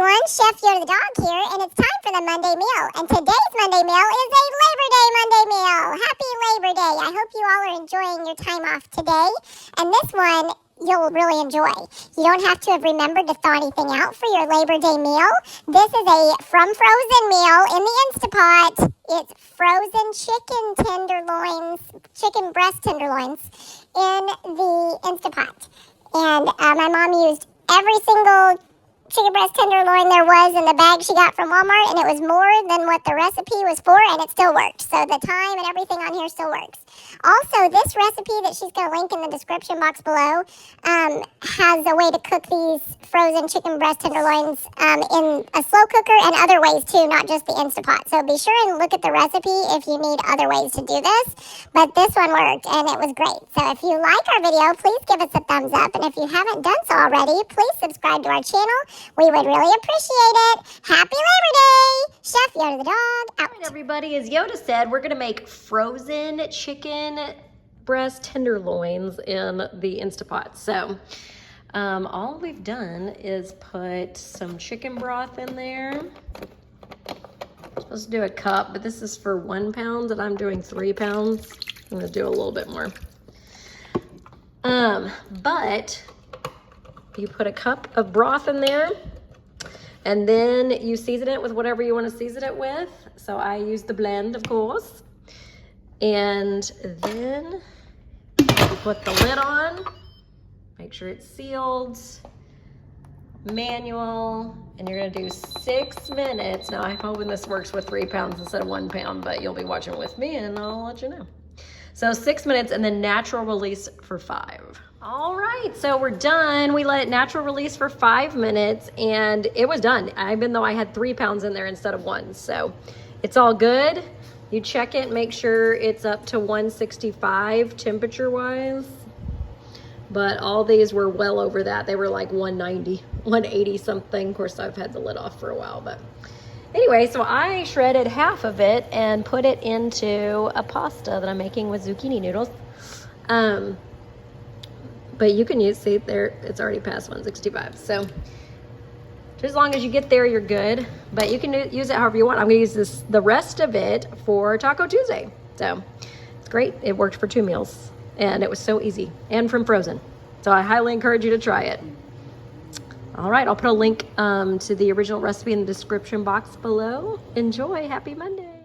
everyone, Chef Yoda the dog here, and it's time for the Monday meal. And today's Monday meal is a Labor Day Monday meal. Happy Labor Day. I hope you all are enjoying your time off today. And this one you'll really enjoy. You don't have to have remembered to thaw anything out for your Labor Day meal. This is a from frozen meal in the Instapot. It's frozen chicken breast tenderloins in the Instapot. And my mom used every single chicken breast tenderloin there was in the bag she got from Walmart, and it was more than what the recipe was for, and it still worked. So the time and everything on here still works. Also, this recipe that she's going to link in the description box below has a way to cook these frozen chicken breast tenderloins in a slow cooker and other ways too, not just the Instapot. So be sure and look at the recipe if you need other ways to do this. But this one worked, and it was great. So if you like our video, please give us a thumbs up. And if you haven't done so already, please subscribe to our channel. We would really appreciate it. Happy Labor Day! Chef Yoda the dog, out. All right, everybody, as Yoda said, we're gonna make frozen chicken breast tenderloins in the Instapot. So all we've done is put some chicken broth in there. I'm supposed to do a cup, but this is for 1 pound and I'm doing 3 pounds. I'm gonna do a little bit more. But you put a cup of broth in there, and then you season it with whatever you want to season it with. So I use the blend, of course. And then you put the lid on, make sure it's sealed, manual, and you're gonna do 6 minutes. Now I'm hoping this works with 3 pounds instead of 1 pound, but you'll be watching with me and I'll let you know. So 6 minutes and then natural release for 5. All right, so we're done. We let it natural release for 5 minutes and it was done, even though I had 3 pounds in there instead of 1. So it's all good. You check it, make sure it's up to 165 temperature-wise. But all these were well over that. They were like 190, 180 something. Of course, I've had the lid off for a while, but anyway, so I shredded half of it and put it into a pasta that I'm making with zucchini noodles. But you can use, see there, it's already past 165. So just as long as you get there, you're good. But you can use it however you want. I'm gonna use the rest of it for Taco Tuesday. So it's great. It worked for 2 meals and it was so easy and from frozen. So I highly encourage you to try it. All right, I'll put a link to the original recipe in the description box below. Enjoy, happy Monday.